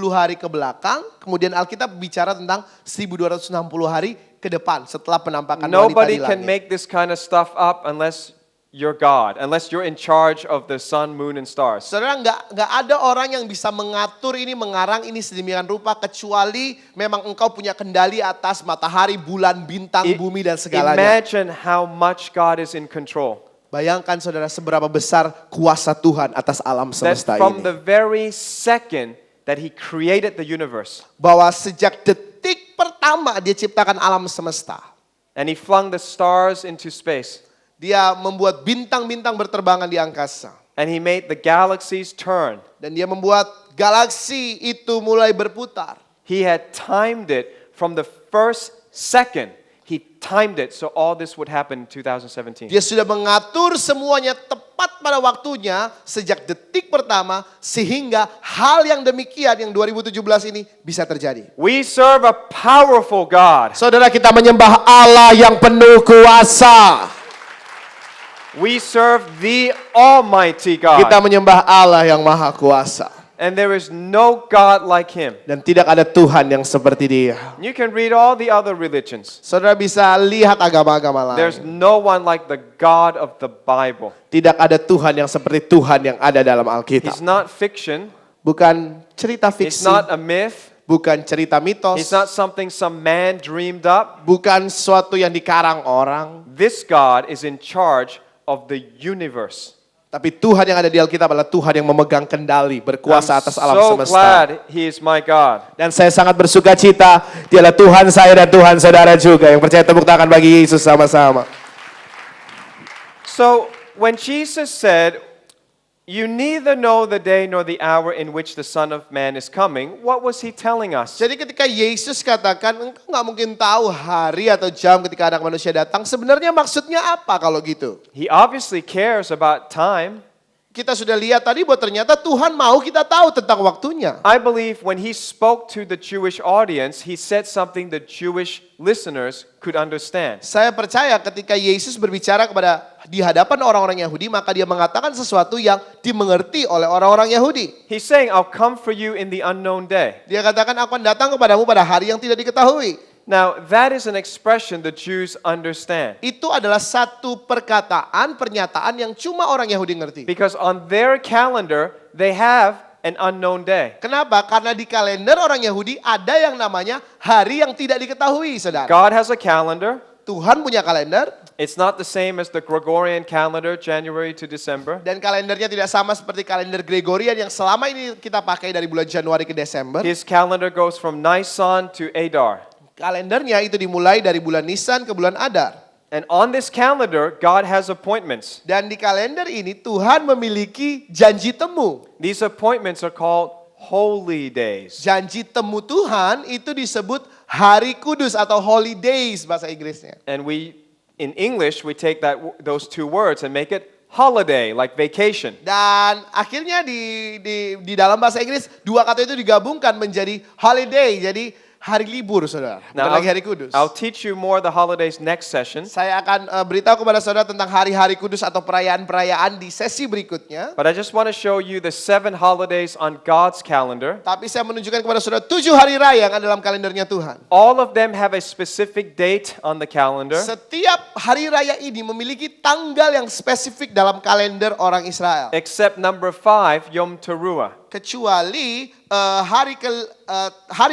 hari ke belakang, kemudian Alkitab bicara tentang 1260 hari ke depan setelah penampakan wanita Nobody di can langit. make this kind of stuff up unless you're God, unless you're in charge of the sun, moon, and stars. Saudara, nggak ada orang yang bisa mengatur ini, mengarang ini sedemikian rupa kecuali memang engkau punya kendali atas matahari, bulan, bintang, bumi dan segalanya. Imagine how much God is in control. Bayangkan saudara seberapa besar kuasa Tuhan atas alam That semesta from ini. the very second that He created the universe, Bahwa sejak detik pertama dia ciptakan alam semesta. and He flung the stars into space, Dia membuat bintang-bintang berterbangan di angkasa. and He made the galaxies turn. Dan dia membuat galaksi itu mulai berputar. He had timed it from the first second. He timed it so all this would happen in 2017. Dia sudah mengatur semuanya tepat pada waktunya sejak detik pertama sehingga hal yang demikian yang 2017 ini bisa terjadi. We serve a powerful God. Saudara, kita menyembah Allah yang penuh kuasa. We serve the Almighty God. Kita menyembah Allah yang maha kuasa. And there is no God like Him. Dan tidak ada Tuhan yang seperti dia. You can read all the other religions. Saudara bisa lihat agama-agama There's lain. no one like the God of the Bible. Tidak ada Tuhan yang seperti Tuhan yang ada dalam Alkitab. He's not fiction. Bukan cerita He's fiksi. not a myth. Bukan cerita mitos. He's not something some man dreamed up. Bukan sesuatu yang dikarang orang. This God is in charge of the universe. Tapi Tuhan yang ada di Alkitab adalah Tuhan yang memegang kendali, berkuasa I'm atas alam so semesta. glad He is my God. Dan saya sangat bersuka cita, Dialah Tuhan saya dan Tuhan saudara juga. Yang percaya tepuk tangan bagi Yesus sama-sama. So when Jesus said, "You neither know the day nor the hour in which the Son of Man is coming," what was He telling us? Jadi ketika Yesus katakan, engkau nggak mungkin tahu hari atau jam ketika anak manusia datang, sebenarnya maksudnya apa kalau gitu? He obviously cares about time. Kita sudah lihat tadi bahwa ternyata Tuhan mau kita tahu tentang waktunya. I believe when he spoke to the Jewish audience, he said something the Jewish listeners could understand. Saya percaya ketika Yesus berbicara kepada di hadapan orang-orang Yahudi, maka dia mengatakan sesuatu yang dimengerti oleh orang-orang Yahudi. He's saying, I'll come for you in the unknown day. Dia katakan, aku akan datang kepadamu pada hari yang tidak diketahui. Now, that is an expression the Jews understand. Itu adalah satu perkataan, pernyataan yang cuma orang Yahudi ngerti. Because on their calendar, they have an unknown day. Kenapa? Karena di kalender orang Yahudi ada yang namanya hari yang tidak diketahui, saudara. God has a calendar. Tuhan punya kalender, It's not the same as the Gregorian calendar, January to December. dan kalendernya tidak sama seperti kalender Gregorian yang selama ini kita pakai dari bulan Januari ke Desember. His calendar goes from Nisan to Adar. Kalendernya itu dimulai dari bulan Nisan ke bulan Adar. And on this calendar, God has appointments. Dan di kalender ini Tuhan memiliki janji temu. These appointments are called holy days. Janji temu Tuhan itu disebut hari kudus atau holy days bahasa Inggrisnya. And in English, we take those two words and make it holiday, like vacation. Dan akhirnya di dalam bahasa Inggris dua kata itu digabungkan menjadi holiday, jadi hari libur, saudara. Bukan lagi hari kudus. I'll teach you more the holidays next session. Saya akan beritahu kepada saudara tentang hari-hari kudus atau perayaan-perayaan di sesi berikutnya. But I just want to show you the 7 holidays on God's calendar. Tapi saya menunjukkan kepada saudara 7 hari raya yang ada dalam kalendernya Tuhan. All of them have a specific date on the calendar. Setiap hari raya ini memiliki tanggal yang spesifik dalam kalender orang Israel. Except number 5, Yom Teruah. Kecuali hari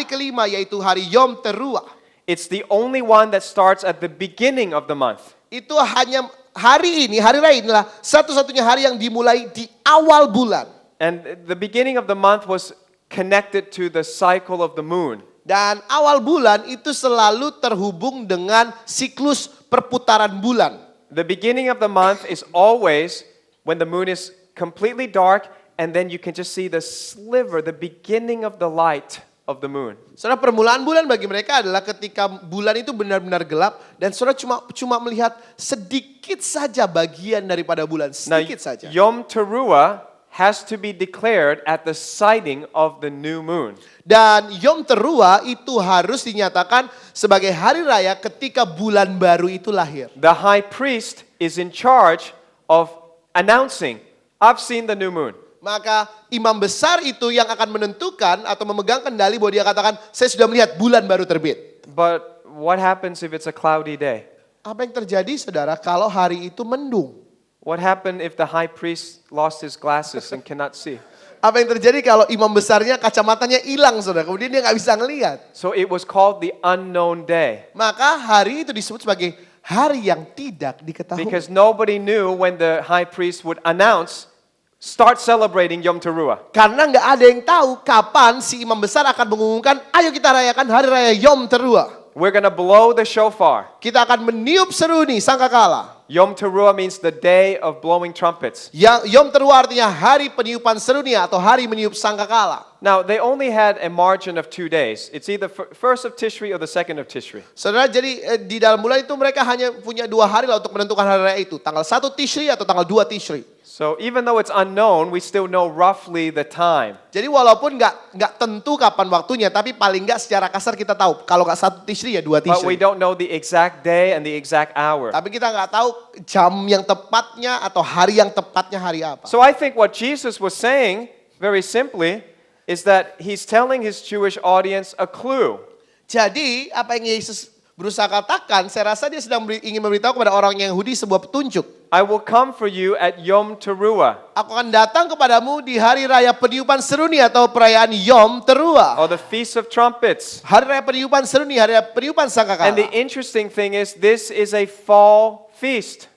kelima yaitu hari Yom Teruah. It's the only one that starts at the beginning of the month. Itu hanya hari ini, hari raya inilah satu-satunya hari yang dimulai di awal bulan. And the beginning of the month was connected to the cycle of the moon. Dan awal bulan itu selalu terhubung dengan siklus perputaran bulan. The beginning of the month is always when the moon is completely dark and then you can just see the sliver, the beginning of the light of the moon. Saudara, permulaan bulan bagi mereka adalah ketika bulan itu benar-benar gelap dan saudara cuma melihat sedikit saja bagian daripada bulan, Now, sedikit saja. Yom Teruah has to be declared at the sighting of the new moon. Dan Yom Teruah itu harus dinyatakan sebagai hari raya ketika bulan baru itu lahir. The high priest is in charge of announcing, I've seen the new moon. Maka imam besar itu yang akan menentukan atau memegang kendali bahwa dia katakan, saya sudah melihat bulan baru terbit. But what happens if it's a cloudy day? Apa yang terjadi, saudara, kalau hari itu mendung? What happened if the high priest lost his glasses and cannot see? Apa yang terjadi kalau imam besarnya kacamatanya hilang, saudara, kemudian dia nggak bisa ngelihat? So it was called the unknown day. Maka hari itu disebut sebagai hari yang tidak diketahui. Because nobody knew when the high priest would announce, start celebrating Yom Teruah. Karena nggak ada yang tahu kapan si imam besar akan mengumumkan, ayo kita rayakan hari raya Yom Teruah. We're going to blow the shofar. Kita akan meniup seruni sangkakala. Yom Teruah means the day of blowing trumpets. Yom Teruah artinya hari peniupan seruni atau hari meniup sangkakala. Now, they only had a margin of 2 days. It's either first of Tishri or the second of Tishri. Saudara, jadi di dalam bulan itu mereka hanya punya 2 hari lah untuk menentukan hari raya itu. Tanggal 1 Tishri atau tanggal 2 Tishri. So even though it's unknown, we still know roughly the time. Jadi walaupun nggak tentu kapan waktunya, tapi paling nggak secara kasar kita tahu. Kalau nggak 1 Tishri ya 2 But we Tishri. don't know the exact day and the exact hour. Tapi kita nggak tahu jam yang tepatnya atau hari yang tepatnya hari apa. So I think what Jesus was saying, very simply, is that he's telling his Jewish audience a clue. Jadi apa yang Yesus berusaha katakan, saya rasa dia sedang ingin memberitahu kepada orang Yahudi sebuah petunjuk. I will come for you at Yom Teruah, Aku akan datang kepadamu di hari raya peniupan seruni atau perayaan Yom Teruah. or the Feast of Trumpets. Hari raya peniupan seruni, hari raya peniupan And the sangkakala. interesting thing is, this is a fall feast.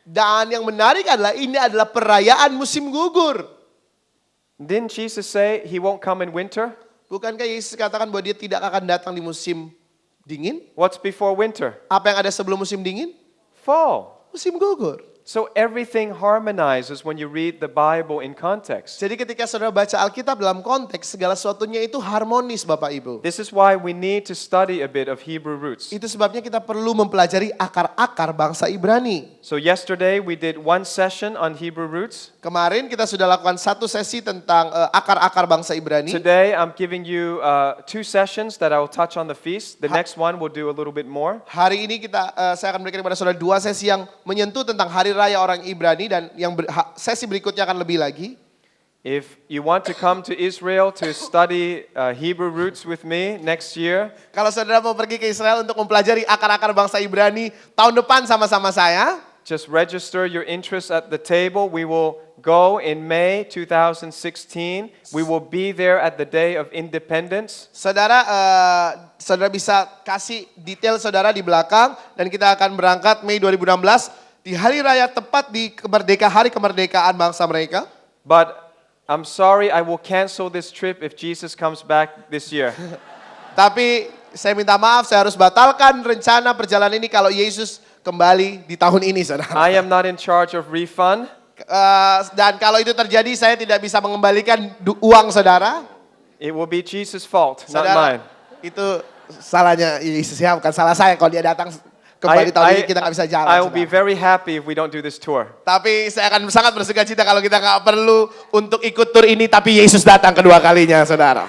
Dan yang menarik adalah ini adalah perayaan musim gugur. Didn't Jesus say he won't come in winter? Bukankah Yesus katakan bahwa dia tidak akan datang di musim dingin? What's before winter? Apa yang ada sebelum musim dingin? Fall. Musim gugur. So everything harmonizes when you read the Bible in context. Jadi ketika saudara baca Alkitab dalam konteks, segala sesuatunya itu harmonis Bapak Ibu. This is why we need to study a bit of Hebrew roots. Itu sebabnya kita perlu mempelajari akar-akar bangsa Ibrani. So yesterday we did one session on Hebrew roots. Kemarin kita sudah lakukan satu sesi tentang akar-akar bangsa Ibrani. Today I'm giving you 2 sessions that I will touch on the feast. The next one we'll do a little bit more. Hari ini saya akan berikan kepada saudara 2 sesi yang menyentuh tentang hari raya orang Ibrani dan yang sesi berikutnya akan lebih lagi. If you want to come to Israel to study Hebrew roots with me next year, Kalau saudara mau pergi ke Israel untuk mempelajari akar-akar bangsa Ibrani tahun depan sama-sama saya, just register your interest at the table. We will go in May 2016. We will be there at the day of independence. saudara bisa kasih detail saudara di belakang dan kita akan berangkat Mei 2016 di hari raya tepat di hari kemerdekaan bangsa mereka. But I'm sorry, I will cancel this trip if Jesus comes back this year. Tapi saya minta maaf, saya harus batalkan rencana perjalanan ini kalau Yesus kembali di tahun ini, saudara. I am not in charge of refund. Dan kalau itu terjadi, saya tidak bisa mengembalikan uang saudara. It will be Jesus' fault, not Saudara, mine. itu salahnya Yesus ya, bukan salah saya. Kalau dia datang kembali tahun ini kita nggak bisa jalan. I will be saudara. very happy if we don't do this tour. Tapi saya akan sangat bersuka cita kalau kita nggak perlu untuk ikut tur ini, tapi Yesus datang kedua kalinya, saudara.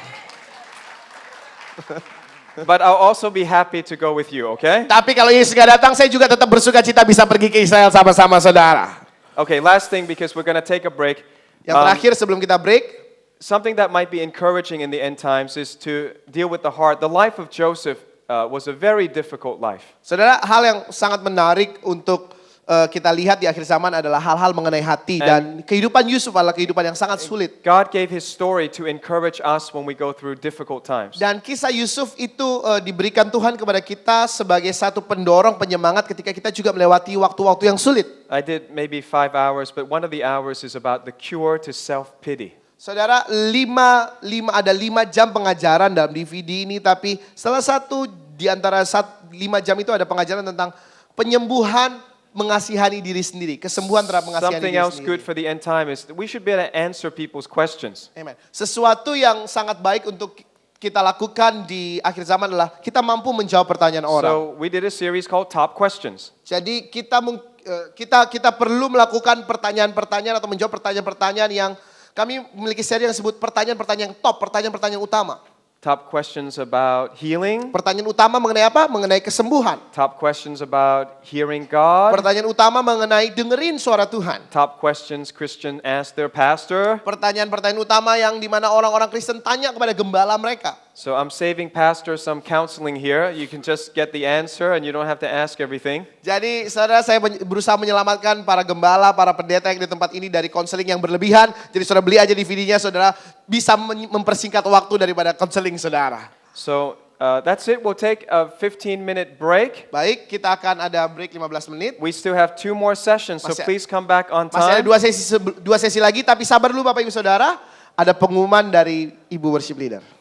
But I'll also be happy to go with you, okay? Tapi kalau Yesus nggak datang, saya juga tetap bersuka cita bisa pergi ke Israel sama-sama, saudara. Okay, last thing because we're going to take a break. Yang terakhir sebelum kita break, Something that might be encouraging in the end times is to deal with the heart. The life of Joseph was a very difficult life. saudara, hal yang sangat menarik untuk kita lihat di akhir zaman adalah hal-hal mengenai hati dan kehidupan Yusuf adalah kehidupan yang sangat sulit. God gave his story to encourage us when we go through difficult times. Dan kisah Yusuf itu diberikan Tuhan kepada kita sebagai satu pendorong penyemangat ketika kita juga melewati waktu-waktu yang sulit. I did maybe 5 hours, but one of the hours is about the cure to self-pity. Saudara, ada 5 jam pengajaran dalam DVD ini, tapi salah satu di antara 5 jam itu ada pengajaran tentang penyembuhan mengasihani diri sendiri, kesembuhan terhadap mengasihani Something diri else good sendiri. for the end time is that we should be able to answer people's questions. Amen. Sesuatu yang sangat baik untuk kita lakukan di akhir zaman adalah kita mampu menjawab pertanyaan orang. So we did a series called Top Questions. Jadi kita perlu melakukan pertanyaan-pertanyaan atau menjawab pertanyaan-pertanyaan yang kami memiliki seri yang disebut pertanyaan-pertanyaan top, pertanyaan-pertanyaan utama. Top questions about healing. Pertanyaan utama mengenai apa? Mengenai kesembuhan. Top questions about hearing God. Pertanyaan utama mengenai dengerin suara Tuhan. Top questions Christian ask their pastor. Pertanyaan-pertanyaan utama yang dimana orang-orang Kristen tanya kepada gembala mereka. So I'm saving pastor some counseling here. You can just get the answer and you don't have to ask everything. Jadi saudara, saya berusaha menyelamatkan para gembala, para pendeta yang di tempat ini dari konseling yang berlebihan. Jadi saudara beli aja DVD-nya, saudara bisa mempersingkat waktu daripada konseling saudara. So that's it. We'll take a 15-minute break. Baik, kita akan ada break 15 menit. We still have 2 more sessions, so please come back on Masih ada time. dua sesi lagi, tapi sabar dulu Bapak Ibu Saudara. Ada pengumuman dari Ibu Worship Leader.